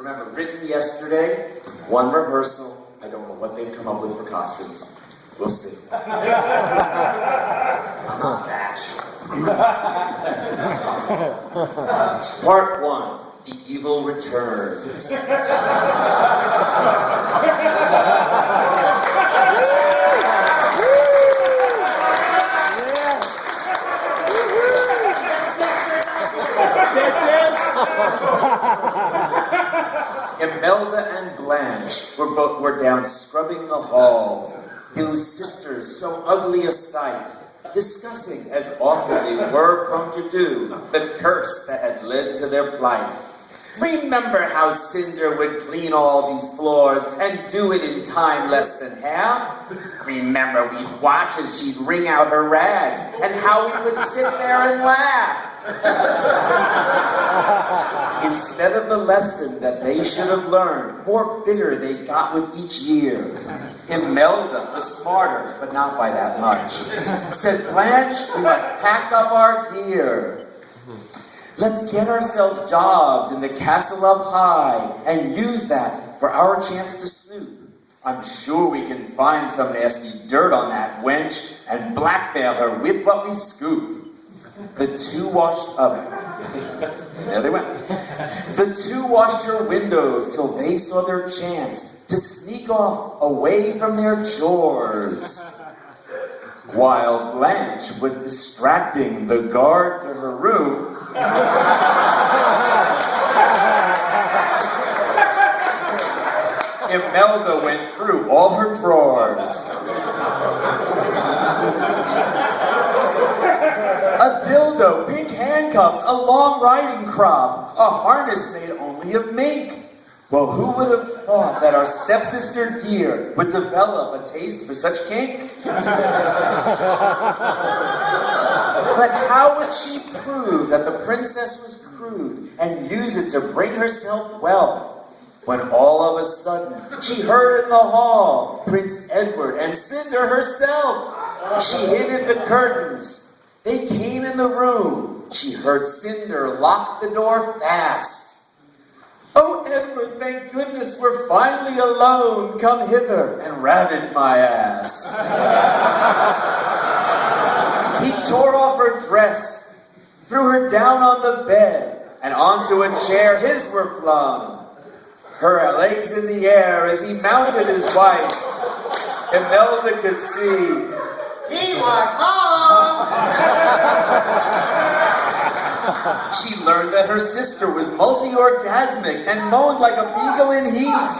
Remember, written yesterday, one rehearsal. I don't know what they've come up with for costumes. We'll see. I'm not bashful. Part 1, The Evil Returns. Imelda and Blanche were down scrubbing the halls, those sisters so ugly a sight, discussing, as often they were prone to do, the curse that had led to their plight. Remember how Cinder would clean all these floors and do it in time less than half? Remember we'd watch as she'd wring out her rags and how we would sit there and laugh. Instead of the lesson that they should have learned, more bitter they got with each year. Imelda, the smarter, but not by that much, said, Blanche, we must pack up our gear. Let's get ourselves jobs in the castle up high and use that for our chance to snoop. I'm sure we can find some nasty dirt on that wench and blackmail her with what we scoop. The two washed up. There they went. The two washed her windows till they saw their chance to sneak off away from their chores. While Blanche was distracting the guard to her room, Imelda went through all her drawers. A dildo, pink handcuffs, a long riding crop, a harness made only of mink. Well, who would have thought that our stepsister dear would develop a taste for such kink? But how would she prove that the princess was crude and use it to bring herself wealth? When all of a sudden she heard in the hall Prince Edward and Cinder herself. She hid in the curtains. They came in the room. She heard Cinder lock the door fast. Oh, Edward, thank goodness we're finally alone. Come hither and ravage my ass. He tore off her dress, threw her down on the bed, and onto a chair his were flung. Her legs in the air as he mounted his wife. Imelda could see he was home. She learned that her sister was multi-orgasmic and moaned like a beagle in heat.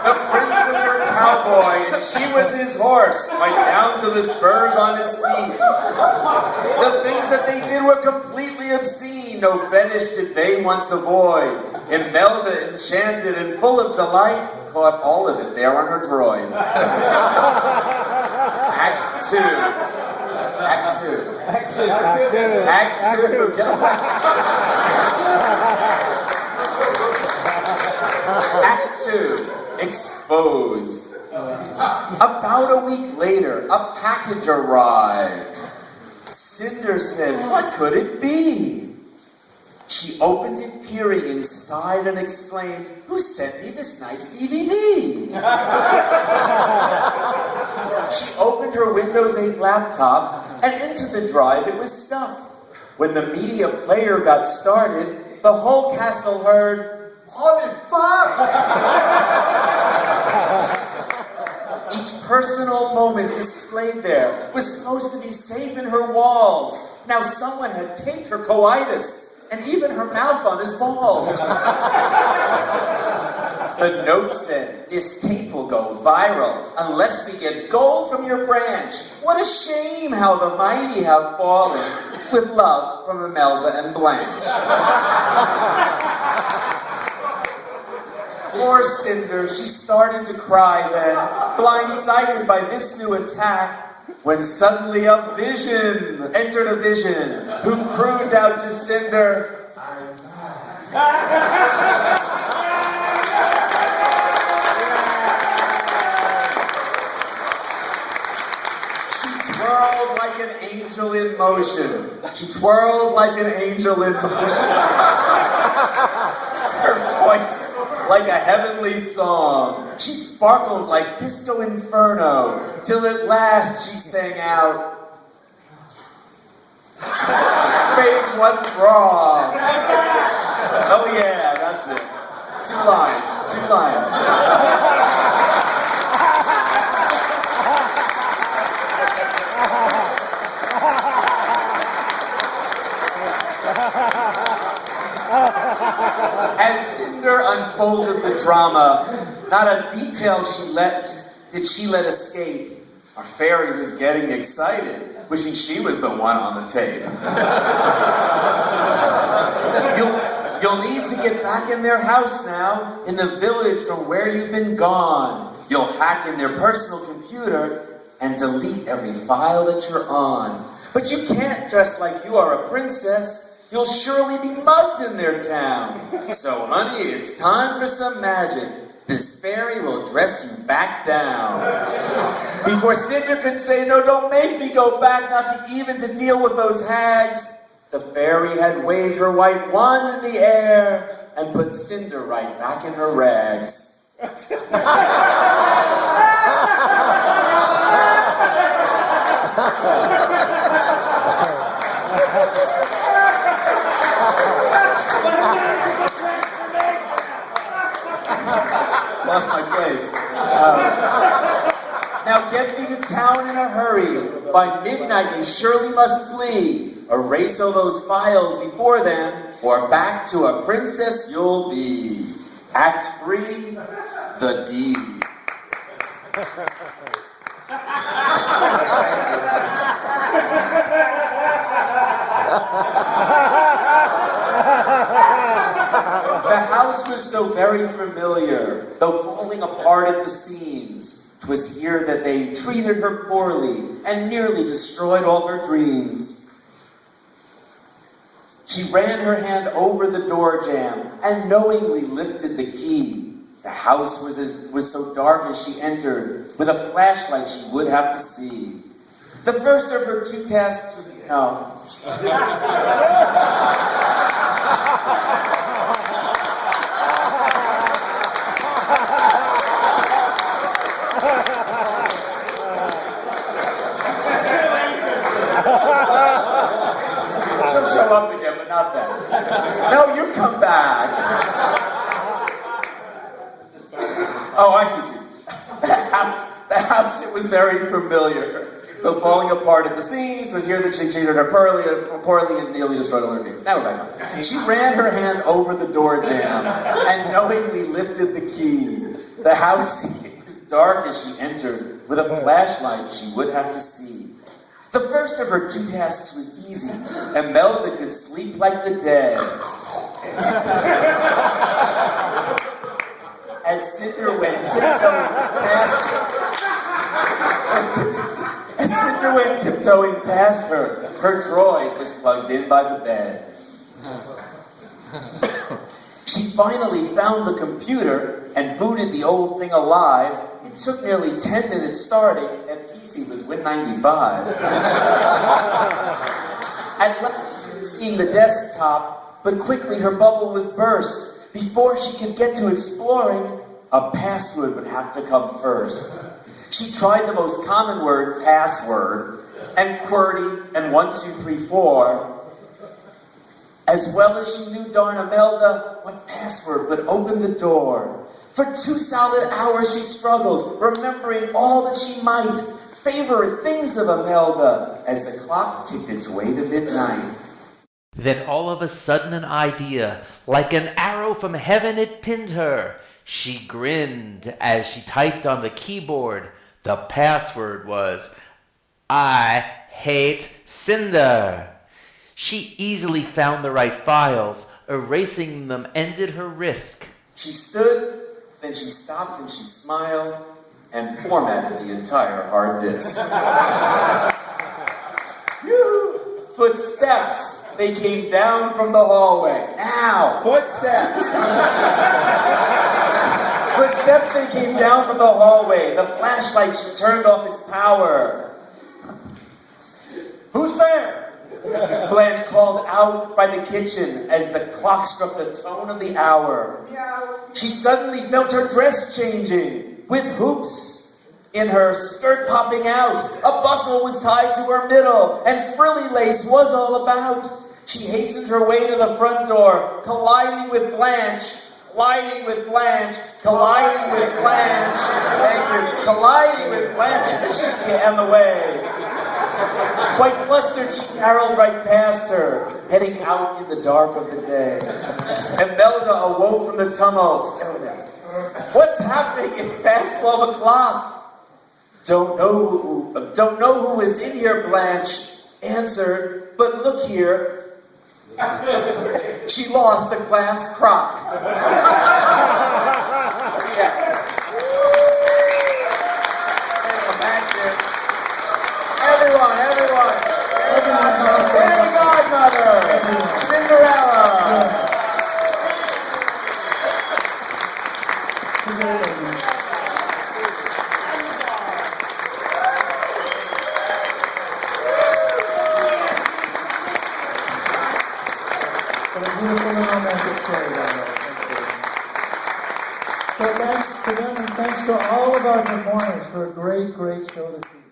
The prince was her cowboy and she was his horse, right down to the spurs on his feet. The things that they did were completely obscene. No fetish did they once avoid. Imelda, enchanted and full of delight, caught all of it there on her droid. Act 2. Act 2. Act 2. Act 2. Get away. Act 2. Exposed. About a week later, a package arrived. Cinder said, what could it be? She opened it, peering inside, and exclaimed, who sent me this nice DVD? She opened her Windows 8 laptop, and into the drive it was stuck. When the media player got started, the whole castle heard, holy fuck! Each personal moment displayed there was supposed to be safe in her walls. Now someone had taped her coitus, and even her mouth on his balls. The note said, this tape will go viral unless we get gold from your branch. What a shame how the mighty have fallen. With love from Imelda and Blanche. Poor Cinder, she started to cry then, blindsided by this new attack, when suddenly a vision entered a vision, who crooned out to Cinder, I'm back. motion. She twirled like an angel in motion. Her voice like a heavenly song. She sparkled like Disco Inferno, till at last she sang out, "Babe, what's wrong?" Oh yeah, that's it. 2 lines. As Cinder unfolded the drama, not a detail did she let escape. Our fairy was getting excited, wishing she was the one on the tape. You'll need to get back in their house now, in the village from where you've been gone. You'll hack in their personal computer and delete every file that you're on. But you can't dress like you are a princess. You'll surely be mugged in their town. So, honey, it's time for some magic. This fairy will dress you back down. Before Cinder could say, "No, don't make me go back, not to even to deal with those hags," the fairy had waved her white wand in the air and put Cinder right back in her rags. Lost my place. Now get thee to town in a hurry. By midnight you surely must flee. Erase all those files before then, or back to a princess you'll be. Act 3, the deed. The house was so very familiar, though falling apart at the seams. 'Twas here that they treated her poorly and nearly destroyed all her dreams. She ran her hand over the door jamb and knowingly lifted the key. The house was so dark as she entered, with a flashlight she would have to see. The first of her 2 tasks was, she'll show up again, but not then. No, you come back. Oh, I see you. The house, it was very familiar. Though falling apart at the seams, was here that she treated her poorly and nearly destroyed all her dreams. Now we're back on. She ran her hand over the door jamb and knowingly lifted the key. The house was dark as she entered. With a flashlight she would have to see. The first of her 2 tasks was easy. Imelda could sleep like the dead. As Cinder went tiptoeing past her, her droid was plugged in by the bed. She finally found the computer and booted the old thing alive. It took nearly 10 minutes starting, and PC was Win95. At last she was seeing the desktop, but quickly her bubble was burst. Before she could get to exploring, a password would have to come first. She tried the most common word, password, and QWERTY, and 1, 2, 3, 4. As well as she knew darn Imelda, what password would open the door. For 2 solid hours she struggled, remembering all that she might, favorite things of Imelda, as the clock ticked its way to midnight. Then all of a sudden an idea, like an arrow from heaven it pinned her. She grinned as she typed on the keyboard. The password was, "I hate Cinder." She easily found the right files. Erasing them ended her risk. She stood, then she stopped and she smiled, and formatted the entire hard disk. Footsteps! They came down from the hallway. Now! Footsteps! Footsteps, they came down from the hallway. The flashlight, she turned off its power. Who's there? Blanche called out by the kitchen as the clock struck the tone of the hour. She suddenly felt her dress changing, with hoops in her skirt popping out. A bustle was tied to her middle, and frilly lace was all about. She hastened her way to the front door, colliding with Blanche, colliding with Blanche, colliding with Blanche. Thank you. Colliding with Blanche as she began the way. Quite flustered, she caroled right past her, heading out in the dark of the day. Imelda awoke from the tumult. What's happening? It's past 12 o'clock. Don't know who is in here, Blanche answered, but look here. She lost the glass crock. Yeah. Everyone. Fairy Godmother. Cinderella. What a beautiful and romantic story that was. So thanks to them and thanks to all of our performers for a great, great show this evening.